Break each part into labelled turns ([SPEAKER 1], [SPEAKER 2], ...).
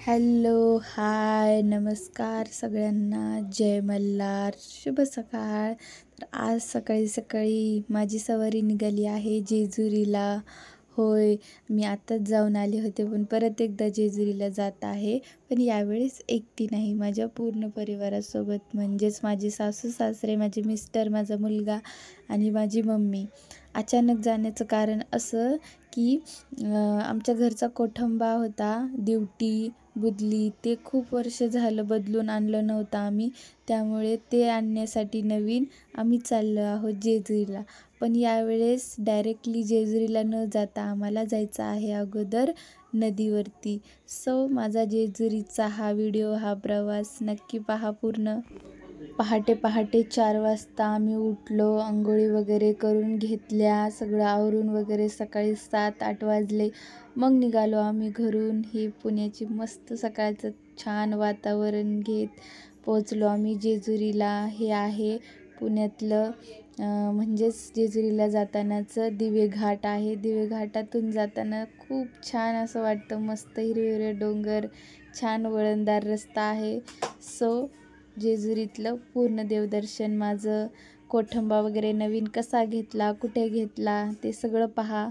[SPEAKER 1] Hello, हाय, नमस्कार सगळ्यांना. जय मल्हार, शुभ सकाळ. तर आज सकाळी सकाळी माझी सवारी निघाली आहे जेजुरीला. होय, मी आत्ताच जाऊन आले होते, पण परत एकदा जेजुरीला जात आहे. पण यावेळेस एकटी नाही, माझ्या पूर्ण परिवारासोबत, म्हणजेच माझे सासू सासरे, माझे मिस्टर, माझा मुलगा आणि माझी मम्मी. अचानक जाण्याचं कारण असं की आमच्या घरचा कोठंबा होता, दिवटी बुदली, ते खूप वर्ष झालं बदलून आणलं नव्हतं आम्ही. त्यामुळे ते आणण्यासाठी नवीन आम्ही चाललो आहोत जेजुरीला. पण यावेळेस डायरेक्टली जेजुरीला न जाता आम्हाला जायचं आहे अगोदर नदीवरती. सो माझा जेजुरीचा हा व्हिडिओ, हा प्रवास नक्की पहा पूर्ण. पहाटे पहाटे 4 वाजता आम्ही उठलो, अंघोळी वगैरे करून घेतल्या, सगळं आवरून वगैरे सकाळी 7-8 वाजले. मग निघालो आम्ही घरून. ही पुण्याची मस्त सकाळचं छान वातावरण घेत पोचलो आम्ही जेजुरीला. हे आहे पुण्यातलं म्हणजेच जेजुरीला जातानाचं दिवे घाट आहे. दिवे घाटातून जाताना खूप छान असं वाटतं, मस्त हिरवे हिरवे डोंगर, छान वळणदार रस्ता आहे. सो जेजुरीतलं पूर्ण देवदर्शन माझं, कोठंबा वगैरे नवीन कसा घेतला, कुठे घेतला, ते सगळं पहा.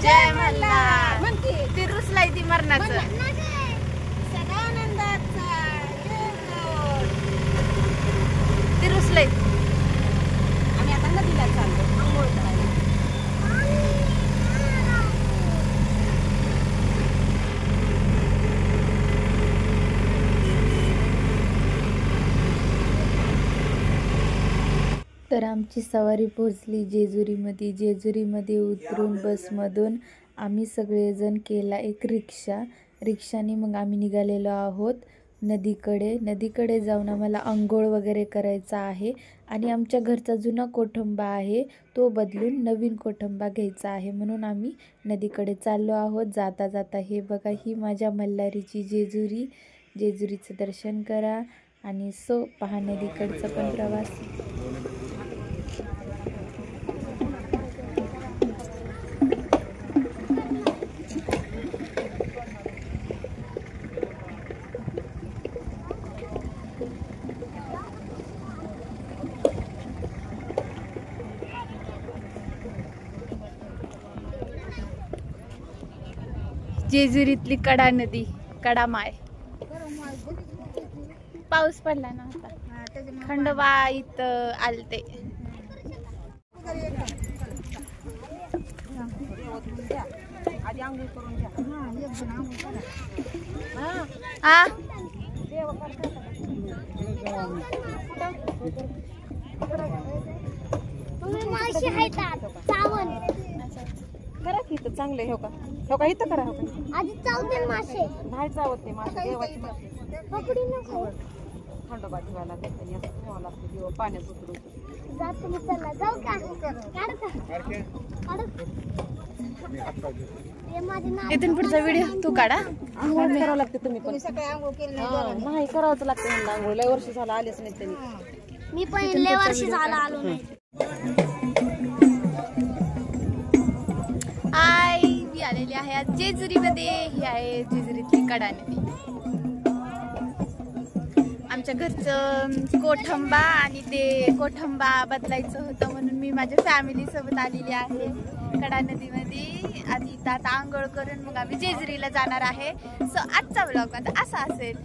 [SPEAKER 1] जय मल्हार म्हणते ती रुसलाय ती मरणाचं. ती रुसलाय. आम्ही आता नदीला चाललो आंघोळ करायला. तर आमची सवारी पोहोचली जेजुरीमध्ये. जेजुरीमध्ये उतरून बसमधून आम्ही सगळेजण केला एक रिक्षाने मग आम्ही निघालेलो आहोत नदीकडे जाऊन आम्हाला अंघोळ वगैरे करायचा आहे. आणि आमच्या घरचा जुना कोठंबा आहे तो बदलून नवीन कोठंबा घ्यायचा आहे, म्हणून आम्ही नदीकडे चाललो आहोत. जाता जाता हे बघा, ही माझ्या मल्हारीची जेजुरीचं दर्शन करा आणि पहा नदीकडचा पण प्रवास. जेजुरीतली कडा नदी, कडा माय. पाऊस पडला ना आता, खंडोबा इथं आलते.
[SPEAKER 2] करा की इथं चांगलं हो का इथं करा.
[SPEAKER 3] आधी चावते मासे,
[SPEAKER 2] नाही चावत नाही मासे, देवाची मासे
[SPEAKER 3] पकडी नको.
[SPEAKER 2] खंडोबा ठेवायला लागते आणि असं ठेवावं लागतं, देव पाण्यात उतरून.
[SPEAKER 3] जात तुम्ही चला, जाऊ का? काढ हे माझे नाव.
[SPEAKER 1] इथून पुढचा व्हिडिओ तू काढा.
[SPEAKER 2] आंघोळ करावं लागते तुम्ही पण. नाही करावंच लागतं म्हणलं आंघोळ. लय वर्ष झालं आलेच नाही त्यांनी.
[SPEAKER 3] मी पहिले वर्षी झाला आलो नाही.
[SPEAKER 1] मी आलेली आहे आज जेजुरीमध्ये. ही आहे जेजुरीतली कडा नदी. आमच्या घरचं कोठंबा आणि ते कोठंबा बदलायचं होतं म्हणून मी माझ्या फॅमिली सोबत आलेली आहे कडा नदीमध्ये. आधी आता आंघोळ करून मग आम्ही जेजुरीला जाणार आहे. आजचा व्लॉग आता असा असेल.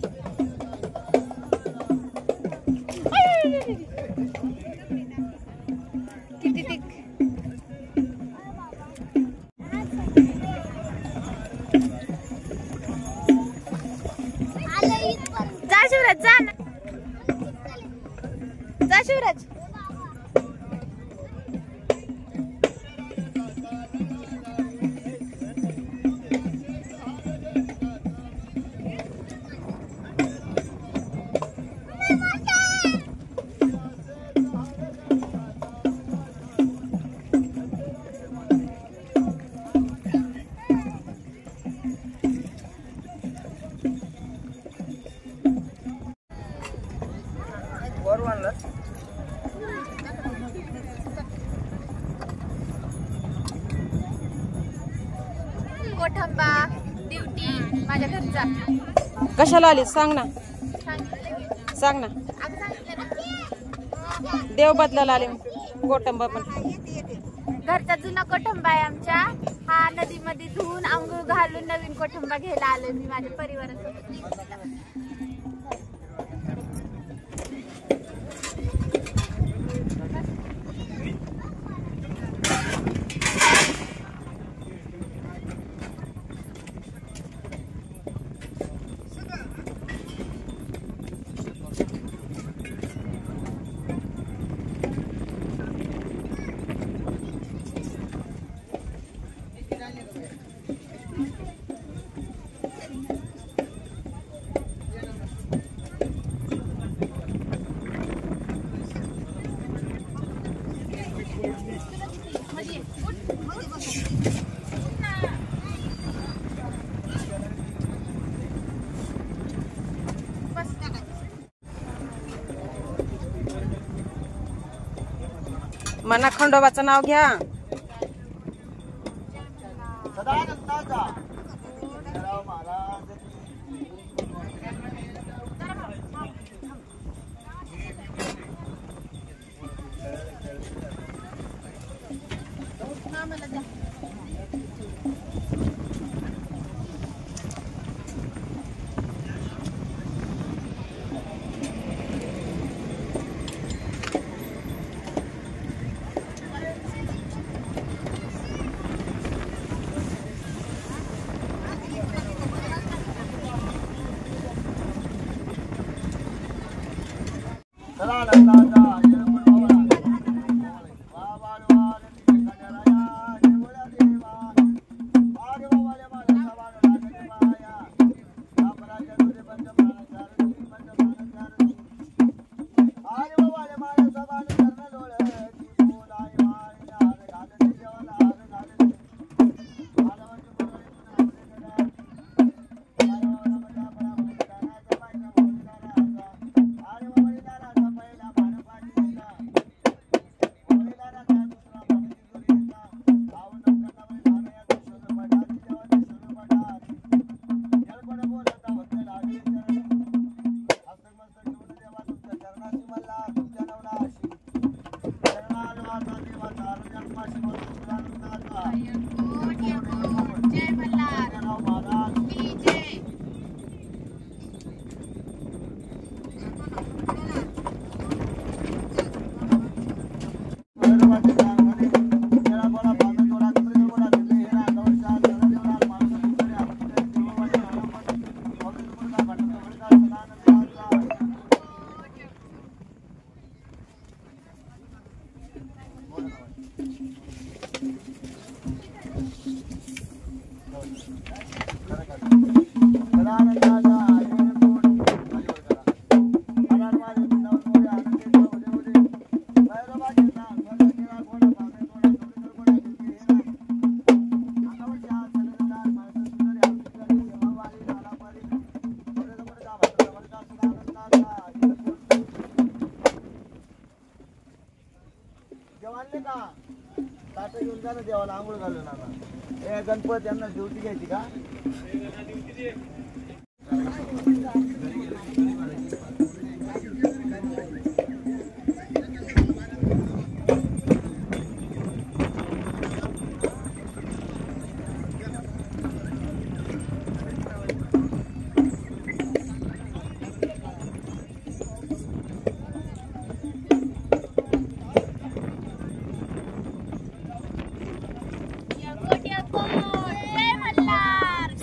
[SPEAKER 1] किती ते जा शिवराज, जा ना, जा शिवराज. कोठंबा ड्युटी माझ्या घरचा.
[SPEAKER 2] कशाला आली सांग ना, सांग ना. देव बदलायला आले कोठंबा पण.
[SPEAKER 1] घरचा जुना कोठंबा आहे आमच्या. हा नदीमध्ये धुवून आंघोळ घालून नवीन कोठंबा घ्यायला आलोय मी माझ्या परिवारासोबत.
[SPEAKER 2] मना खंडोबाचं नाव घ्या.
[SPEAKER 4] ना देवाला आंघोळ घालून आणा. ए गणपत यांना ड्युटी घ्यायची का?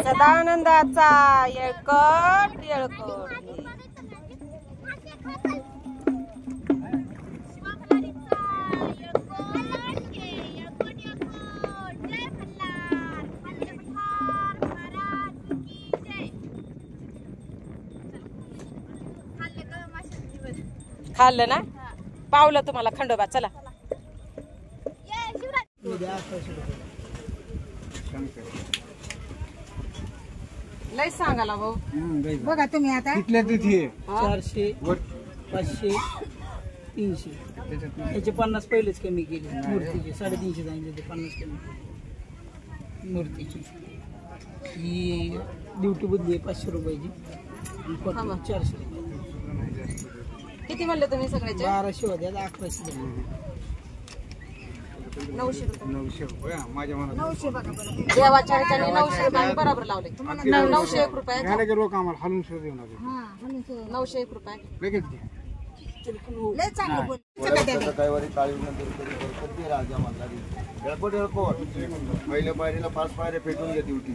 [SPEAKER 2] सदानंदाचा येळकट येळकट. खाल्लं ना? पावलं तुम्हाला खंडोबा. चला लय सांगाला भाऊ.
[SPEAKER 5] बघा तुम्ही आता
[SPEAKER 6] तिथल्या तिथे
[SPEAKER 5] 400 500 300 याचे 50 पहिलेच कमी केले. मूर्तीचे 350 सांगितले, 50 कमी मूर्तीची. ही ड्युटी बुद्धी 500 रुपयाची आणि पटकन 400 रुपये.
[SPEAKER 2] किती म्हणले तुम्ही सगळ्याचे?
[SPEAKER 5] 1200 होत्या, 1100 झाले.
[SPEAKER 2] 900 रुपये.
[SPEAKER 6] 900 रुपये माझ्या मनात.
[SPEAKER 5] 900 बघा बरं.
[SPEAKER 2] देवाच्या ह्याच्याने 900 रुपये बरोबर लावले. 901 रुपये.
[SPEAKER 6] घ्यायला गेलो लोक आम्हाला हलून शोध देऊ नका.
[SPEAKER 2] 901 रुपये.
[SPEAKER 6] लगेच घ्या.
[SPEAKER 5] लय चांगलं बोल.
[SPEAKER 4] सकाळी काळी नंतर कधी राजा म्हणणारी येळकोट येळकोट. पहिल्या पायरीला 5 पायऱ्या पेटून घ्या ड्युटी.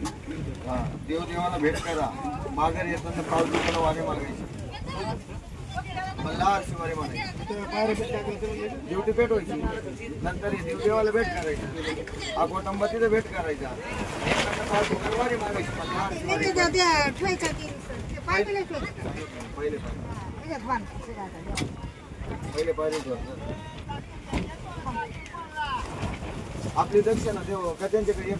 [SPEAKER 4] हा देवाला भेट करा. माघारी येताना पाऊस दुकानं वाणे मागायची. मल्हार शिवारी म्हणायची. ड्युटी पेटवायची. नंतर देवाला भेट करायची. अगोटंबा तिथे भेट करायचा. पाऊस दुकानं वाणे मागायची. मल्हार शिवारी पहिले पायरी आपली दक्षिणा देव का त्यांच्याकडे